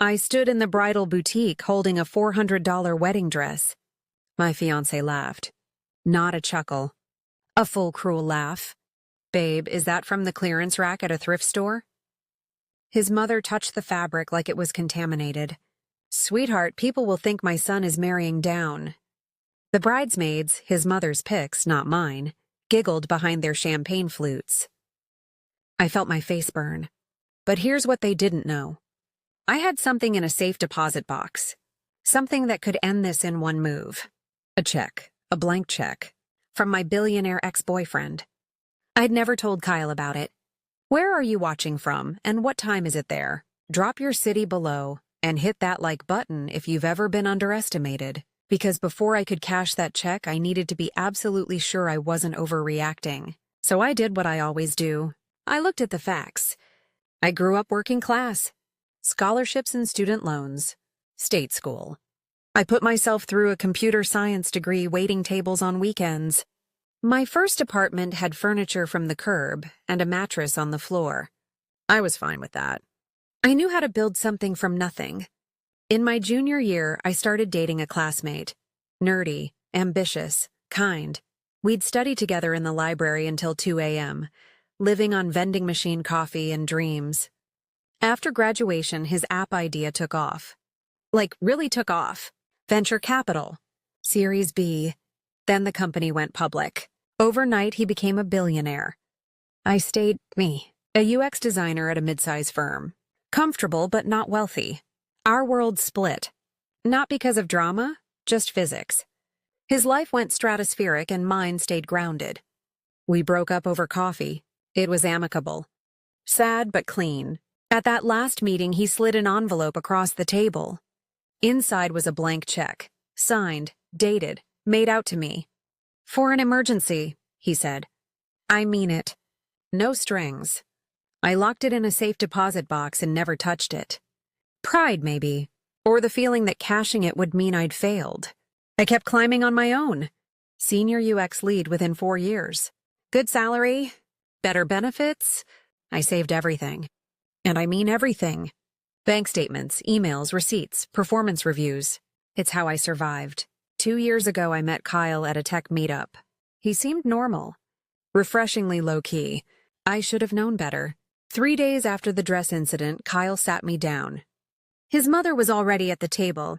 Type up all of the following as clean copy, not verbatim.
I stood in the bridal boutique holding a $400 wedding dress. My fiancé laughed. Not a chuckle. A full cruel laugh. Babe, is that from the clearance rack at a thrift store? His mother touched the fabric like it was contaminated. Sweetheart, people will think my son is marrying down. The bridesmaids, his mother's picks, not mine, giggled behind their champagne flutes. I felt my face burn. But here's what they didn't know. I had something in a safe deposit box. Something that could end this in one move. A check, a blank check, from my billionaire ex-boyfriend. I'd never told Kyle about it. Where are you watching from, and what time is it there? Drop your city below, and hit that like button if you've ever been underestimated. Because before I could cash that check, I needed to be absolutely sure I wasn't overreacting. So I did what I always do. I looked at the facts. I grew up working class. Scholarships and student loans. State school. I put myself through a computer science degree waiting tables on weekends. My first apartment had furniture from the curb and a mattress on the floor. I was fine with that. I knew how to build something from nothing. In my junior year, I started dating a classmate. Nerdy, ambitious, kind. We'd study together in the library until 2 a.m., living on vending machine coffee and dreams. After graduation, his app idea took off. Like, really took off. Venture capital. Series B. Then the company went public. Overnight, he became a billionaire. I stayed a UX designer at a mid-size firm. Comfortable, but not wealthy. Our world split. Not because of drama, just physics. His life went stratospheric and mine stayed grounded. We broke up over coffee. It was amicable. Sad, but clean. At that last meeting, he slid an envelope across the table. Inside was a blank check. Signed, dated, made out to me. For an emergency, he said. I mean it. No strings. I locked it in a safe deposit box and never touched it. Pride, maybe, or the feeling that cashing it would mean I'd failed. I kept climbing on my own. Senior UX lead within 4 years. Good salary, better benefits. I saved everything. And I mean everything. Bank statements, emails, receipts, performance reviews. It's how I survived. 2 years ago, I met Kyle at a tech meetup. He seemed normal. Refreshingly low-key. I should have known better. 3 days after the dress incident, Kyle sat me down. His mother was already at the table.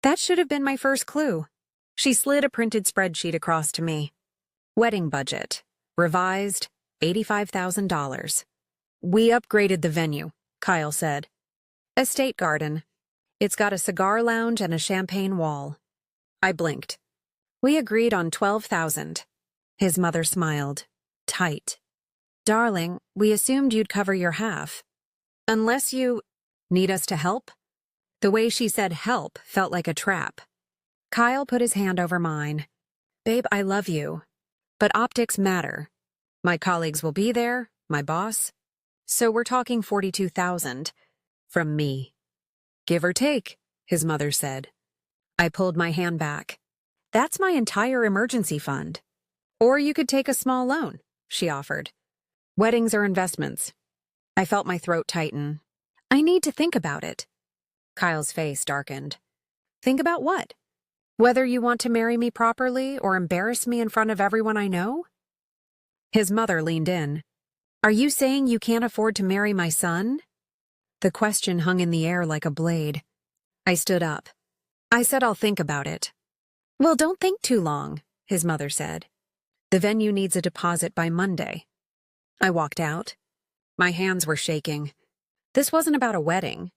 That should have been my first clue. She slid a printed spreadsheet across to me. Wedding budget. Revised, $85,000. We upgraded the venue, Kyle said. Estate garden. It's got a cigar lounge and a champagne wall. I blinked. We agreed on $12,000. His mother smiled. Tight. Darling, we assumed you'd cover your half. Unless you need us to help? The way she said help felt like a trap. Kyle put his hand over mine. Babe, I love you. But optics matter. My colleagues will be there, my boss. So we're talking $42,000. From me. Give or take, his mother said. I pulled my hand back. That's my entire emergency fund. Or you could take a small loan, she offered. Weddings are investments. I felt my throat tighten. I need to think about it. Kyle's face darkened. Think about what? Whether you want to marry me properly or embarrass me in front of everyone I know? His mother leaned in. Are you saying you can't afford to marry my son? The question hung in the air like a blade. I stood up. I said I'll think about it. Well, don't think too long, his mother said. The venue needs a deposit by Monday. I walked out. My hands were shaking. This wasn't about a wedding.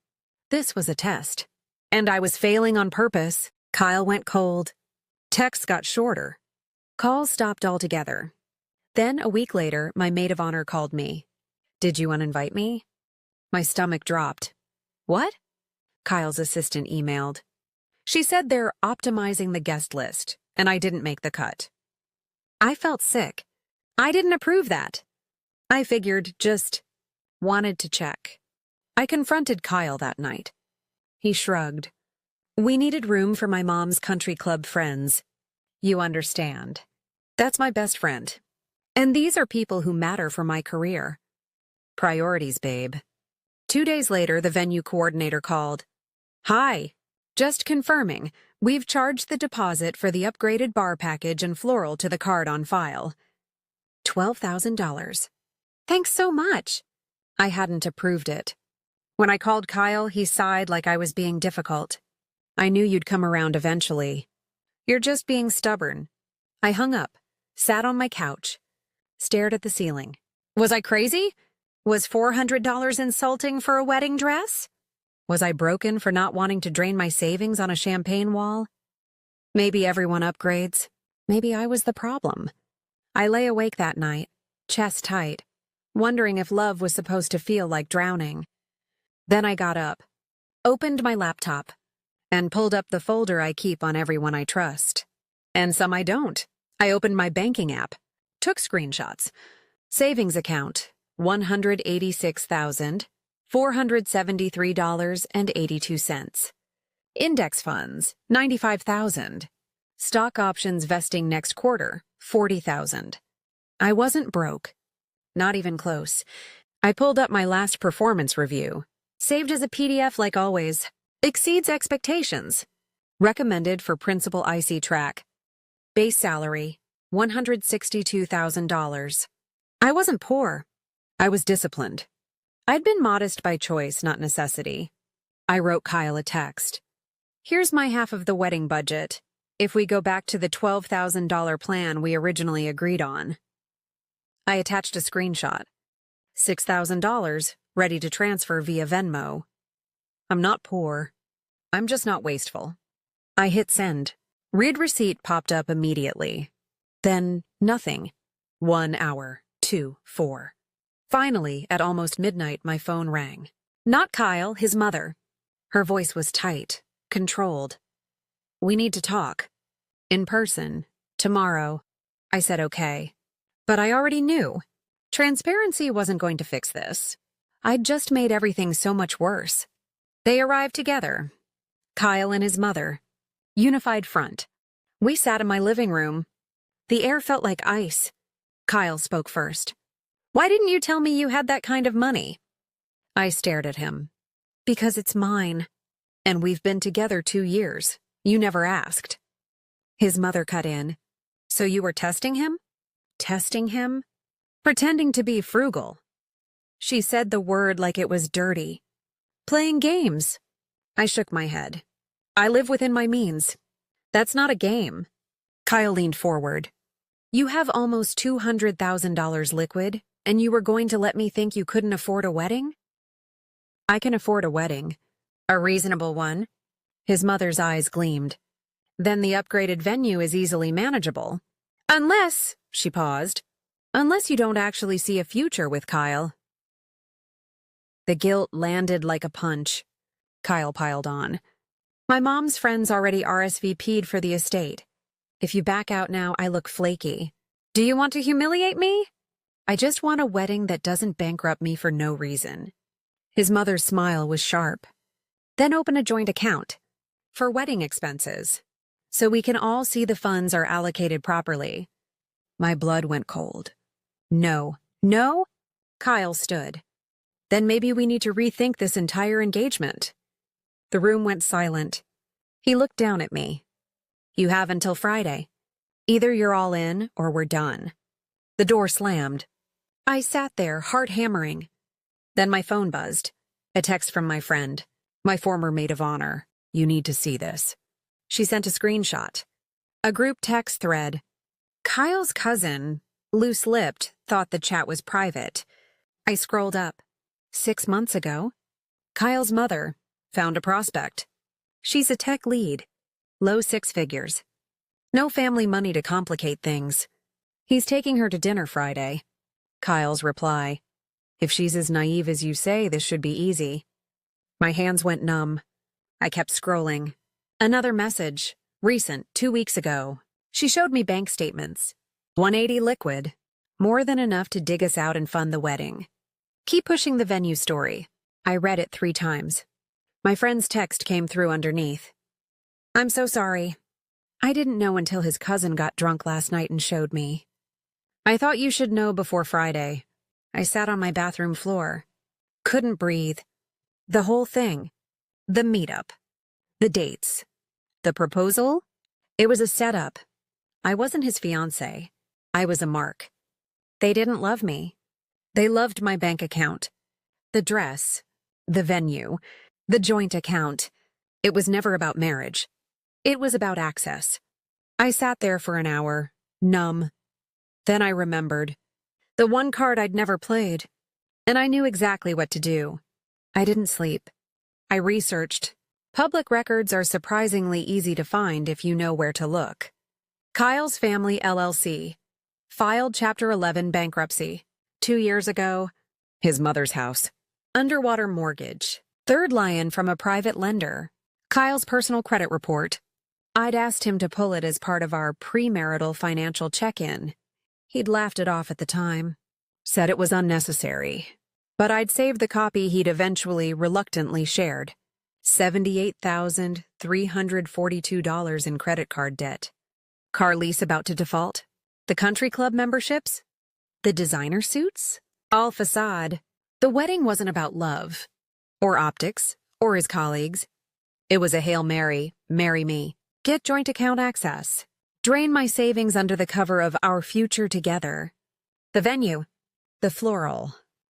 This was a test. And I was failing on purpose. Kyle went cold. Texts got shorter. Calls stopped altogether. Then, a week later, my maid of honor called me. Did you uninvite me? My stomach dropped. What? Kyle's assistant emailed. She said they're optimizing the guest list, and I didn't make the cut. I felt sick. I didn't approve that. I figured, just wanted to check. I confronted Kyle that night. He shrugged. We needed room for my mom's country club friends. You understand. That's my best friend. And these are people who matter for my career. Priorities, babe. 2 days later, the venue coordinator called. Hi. Just confirming, we've charged the deposit for the upgraded bar package and floral to the card on file. $12,000. Thanks so much. I hadn't approved it. When I called Kyle, he sighed like I was being difficult. I knew you'd come around eventually. You're just being stubborn. I hung up, sat on my couch, stared at the ceiling. Was I crazy? Was $400 insulting for a wedding dress? Was I broken for not wanting to drain my savings on a champagne wall? Maybe everyone upgrades. Maybe I was the problem. I lay awake that night, chest tight, wondering if love was supposed to feel like drowning. Then I got up, opened my laptop, and pulled up the folder I keep on everyone I trust. And some I don't. I opened my banking app, took screenshots. Savings account, $186,473.82. Index funds, $95,000. Stock options vesting next quarter, $40,000. I wasn't broke. Not even close. I pulled up my last performance review. Saved as a PDF like always. Exceeds expectations. Recommended for principal IC track. Base salary, $162,000. I wasn't poor. I was disciplined. I'd been modest by choice, not necessity. I wrote Kyle a text. Here's my half of the wedding budget, if we go back to the $12,000 plan we originally agreed on. I attached a screenshot. $6,000, ready to transfer via Venmo. I'm not poor. I'm just not wasteful. I hit send. Read receipt popped up immediately. Then nothing. 1 hour, 2, 4. Finally, at almost midnight, my phone rang. Not Kyle, his mother. Her voice was tight, controlled. We need to talk. In person. Tomorrow. I said okay. But I already knew. Transparency wasn't going to fix this. I'd just made everything so much worse. They arrived together. Kyle and his mother. Unified front. We sat in my living room. The air felt like ice. Kyle spoke first. Why didn't you tell me you had that kind of money? I stared at him. Because it's mine. And we've been together 2 years. You never asked. His mother cut in. So you were testing him? Testing him? Pretending to be frugal. She said the word like it was dirty. Playing games. I shook my head. I live within my means. That's not a game. Kyle leaned forward. You have almost $200,000 liquid, and you were going to let me think you couldn't afford a wedding? I can afford a wedding. A reasonable one. His mother's eyes gleamed. Then the upgraded venue is easily manageable. Unless, she paused, unless you don't actually see a future with Kyle. The guilt landed like a punch. Kyle piled on. My mom's friends already RSVP'd for the estate. If you back out now, I look flaky. Do you want to humiliate me? I just want a wedding that doesn't bankrupt me for no reason. His mother's smile was sharp. Then open a joint account. For wedding expenses. So we can all see the funds are allocated properly. My blood went cold. No. No? Kyle stood. Then maybe we need to rethink this entire engagement. The room went silent. He looked down at me. You have until Friday. Either you're all in or we're done. The door slammed. I sat there, heart hammering. Then my phone buzzed. A text from my friend, my former maid of honor. You need to see this. She sent a screenshot. A group text thread. Kyle's cousin, loose-lipped, thought the chat was private. I scrolled up. 6 months ago. Kyle's mother found a prospect. She's a tech lead. Low 6 figures. No family money to complicate things. He's taking her to dinner Friday. Kyle's reply. If she's as naive as you say, this should be easy. My hands went numb. I kept scrolling. Another message. Recent, 2 weeks ago. She showed me bank statements. 180 liquid. More than enough to dig us out and fund the wedding. Keep pushing the venue story. I read it 3 times. My friend's text came through underneath. I'm so sorry. I didn't know until his cousin got drunk last night and showed me. I thought you should know before Friday. I sat on my bathroom floor. Couldn't breathe. The whole thing. The meetup. The dates. The proposal? It was a setup. I wasn't his fiancé. I was a mark. They didn't love me. They loved my bank account. The dress. The venue. The joint account. It was never about marriage. It was about access. I sat there for an hour, numb. Then I remembered. The one card I'd never played. And I knew exactly what to do. I didn't sleep. I researched. Public records are surprisingly easy to find if you know where to look. Kyle's Family LLC. Filed Chapter 11 bankruptcy. 2 years ago. His mother's house. Underwater mortgage. Third lion from a private lender. Kyle's personal credit report. I'd asked him to pull it as part of our premarital financial check-in. He'd laughed it off at the time. Said it was unnecessary. But I'd saved the copy he'd eventually reluctantly shared. $78,342 in credit card debt. Car lease about to default. The country club memberships. The designer suits. All facade. The wedding wasn't about love. Or optics. Or his colleagues. It was a Hail Mary, marry me. Get joint account access. Drain my savings under the cover of our future together. The venue. The floral.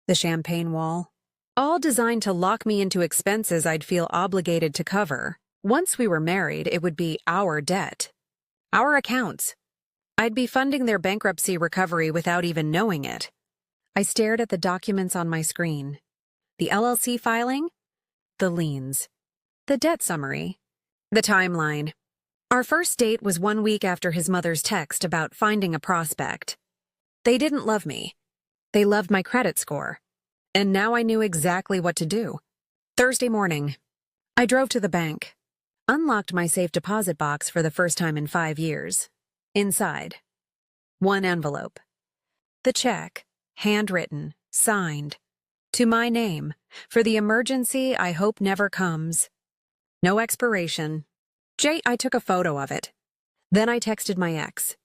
The champagne wall. All designed to lock me into expenses I'd feel obligated to cover. Once we were married, it would be our debt. Our accounts. I'd be funding their bankruptcy recovery without even knowing it. I stared at the documents on my screen. The LLC filing. The liens. The debt summary. The timeline. Our first date was 1 week after his mother's text about finding a prospect. They didn't love me. They loved my credit score. And now I knew exactly what to do. Thursday morning. I drove to the bank. Unlocked my safe deposit box for the first time in 5 years. Inside. One envelope. The check. Handwritten. Signed. To my name. For the emergency I hope never comes. No expiration. I took a photo of it. Then I texted my ex.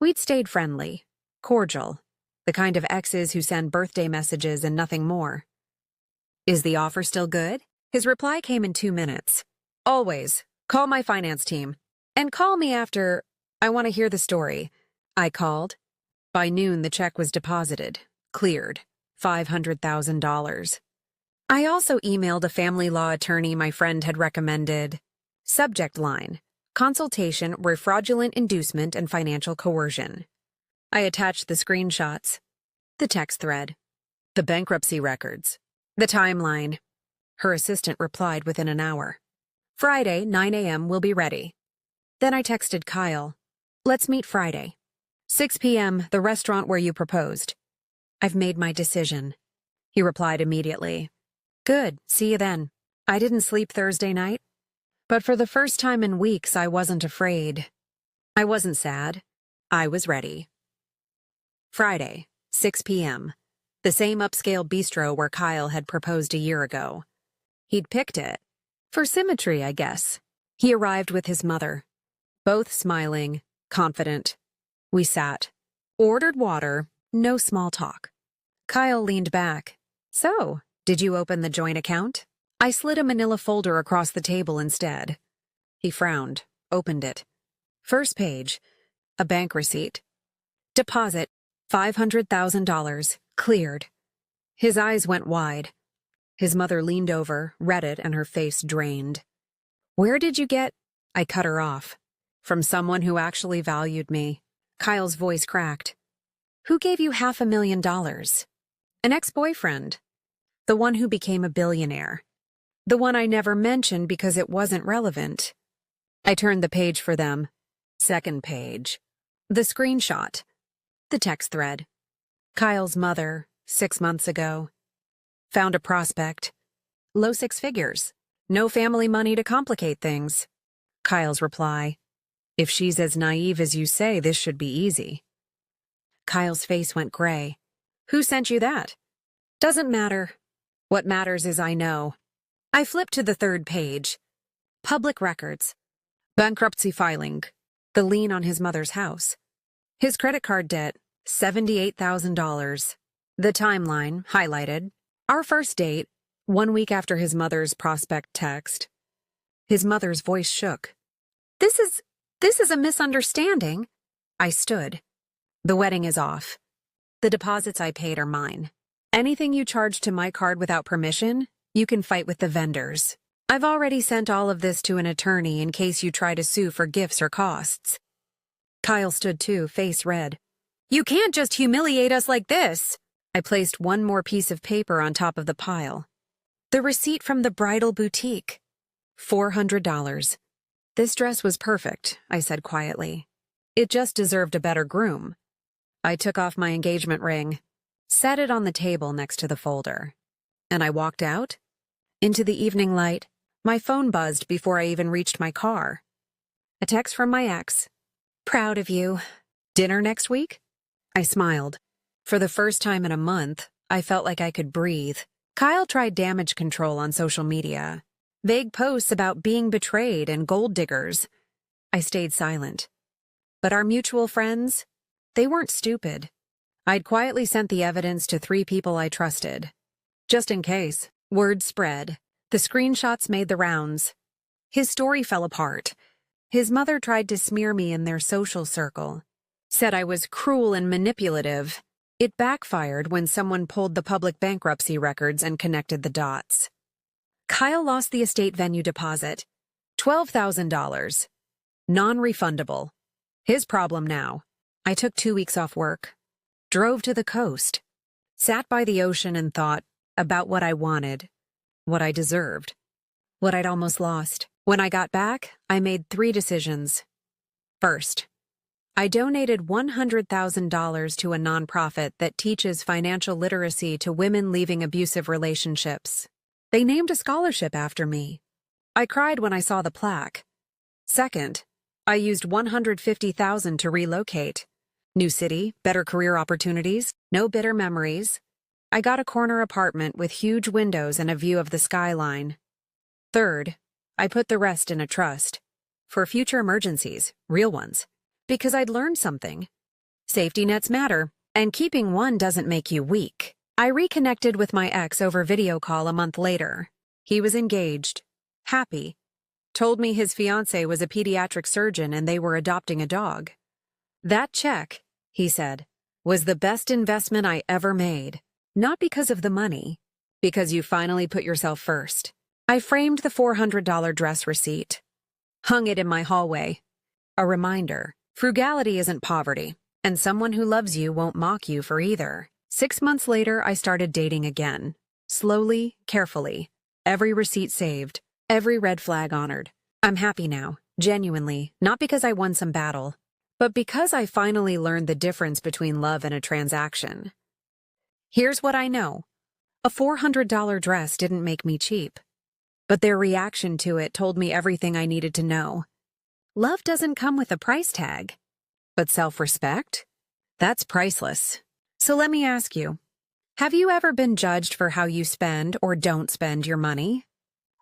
We'd stayed friendly. Cordial. The kind of exes who send birthday messages and nothing more. Is the offer still good? His reply came in 2 minutes. Always. Call my finance team. And call me after. I want to hear the story. I called. By noon, the check was deposited. Cleared. $500,000. I also emailed a family law attorney my friend had recommended. Subject line. Consultation where fraudulent inducement and financial coercion. I attached the screenshots. The text thread. The bankruptcy records. The timeline. Her assistant replied within an hour. Friday, 9 a.m. will be ready. Then I texted Kyle. Let's meet Friday. 6 p.m., the restaurant where you proposed. I've made my decision. He replied immediately. Good, see you then. I didn't sleep Thursday night. But for the first time in weeks, I wasn't afraid. I wasn't sad. I was ready. Friday, 6 p.m. The same upscale bistro where Kyle had proposed a year ago. He'd picked it. For symmetry, I guess. He arrived with his mother. Both smiling, confident. We sat. Ordered water, no small talk. Kyle leaned back. So, did you open the joint account? I slid a manila folder across the table instead. He frowned, opened it. First page, a bank receipt. Deposit, $500,000, cleared. His eyes went wide. His mother leaned over, read it, and her face drained. Where did you get? I cut her off. From someone who actually valued me. Kyle's voice cracked. Who gave you $500,000? An ex-boyfriend. The one who became a billionaire. The one I never mentioned because it wasn't relevant. I turned the page for them. Second page. The screenshot. The text thread. Kyle's mother, 6 months ago. Found a prospect. Low 6 figures. No family money to complicate things. Kyle's reply. If she's as naive as you say, this should be easy. Kyle's face went gray. Who sent you that? Doesn't matter. What matters is I know. I flipped to the third page. Public records. Bankruptcy filing. The lien on his mother's house. His credit card debt, $78,000. The timeline, highlighted. Our first date, 1 week after his mother's prospect text. His mother's voice shook. This is a misunderstanding. I stood. The wedding is off. The deposits I paid are mine. Anything you charge to my card without permission, you can fight with the vendors. I've already sent all of this to an attorney in case you try to sue for gifts or costs. Kyle stood too, face red. You can't just humiliate us like this. I placed one more piece of paper on top of the pile. The receipt from the bridal boutique. $400. This dress was perfect, I said quietly. It just deserved a better groom. I took off my engagement ring, set it on the table next to the folder, and I walked out. Into the evening light, my phone buzzed before I even reached my car. A text from my ex. Proud of you. Dinner next week? I smiled. For the first time in a month, I felt like I could breathe. Kyle tried damage control on social media. Vague posts about being betrayed and gold diggers. I stayed silent. But our mutual friends, they weren't stupid. I'd quietly sent the evidence to 3 people I trusted. Just in case, word spread. The screenshots made the rounds. His story fell apart. His mother tried to smear me in their social circle. Said I was cruel and manipulative. It backfired when someone pulled the public bankruptcy records and connected the dots. Kyle lost the estate venue deposit. $12,000. Non-refundable. His problem now. I took 2 weeks off work. Drove to the coast. Sat by the ocean and thought about what I wanted, what I deserved, what I'd almost lost. When I got back, I made 3 decisions. First, I donated $100,000 to a nonprofit that teaches financial literacy to women leaving abusive relationships. They named a scholarship after me. I cried when I saw the plaque. Second, I used $150,000 to relocate. New city, better career opportunities, no bitter memories. I got a corner apartment with huge windows and a view of the skyline. Third, I put the rest in a trust. For future emergencies, real ones. Because I'd learned something. Safety nets matter, and keeping one doesn't make you weak. I reconnected with my ex over video call a month later. He was engaged, happy. Told me his fiancé was a pediatric surgeon and they were adopting a dog. That check, he said, was the best investment I ever made. Not because of the money, because you finally put yourself first. I framed the $400 dress receipt. Hung it in my hallway. A reminder, frugality isn't poverty, and someone who loves you won't mock you for either. 6 months later, I started dating again. Slowly, carefully. Every receipt saved. Every red flag honored. I'm happy now, genuinely, not because I won some battle, but because I finally learned the difference between love and a transaction. Here's what I know. A $400 dress didn't make me cheap, but their reaction to it told me everything I needed to know. Love doesn't come with a price tag, but self-respect? That's priceless. So let me ask you, have you ever been judged for how you spend or don't spend your money?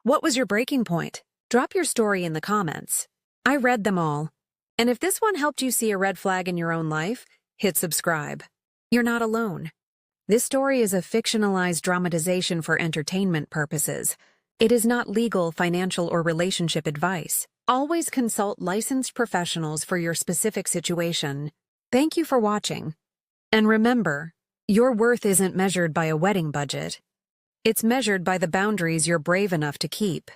What was your breaking point? Drop your story in the comments. I read them all. And if this one helped you see a red flag in your own life, hit subscribe. You're not alone. This story is a fictionalized dramatization for entertainment purposes. It is not legal, financial, or relationship advice. Always consult licensed professionals for your specific situation. Thank you for watching. And remember, your worth isn't measured by a wedding budget. It's measured by the boundaries you're brave enough to keep.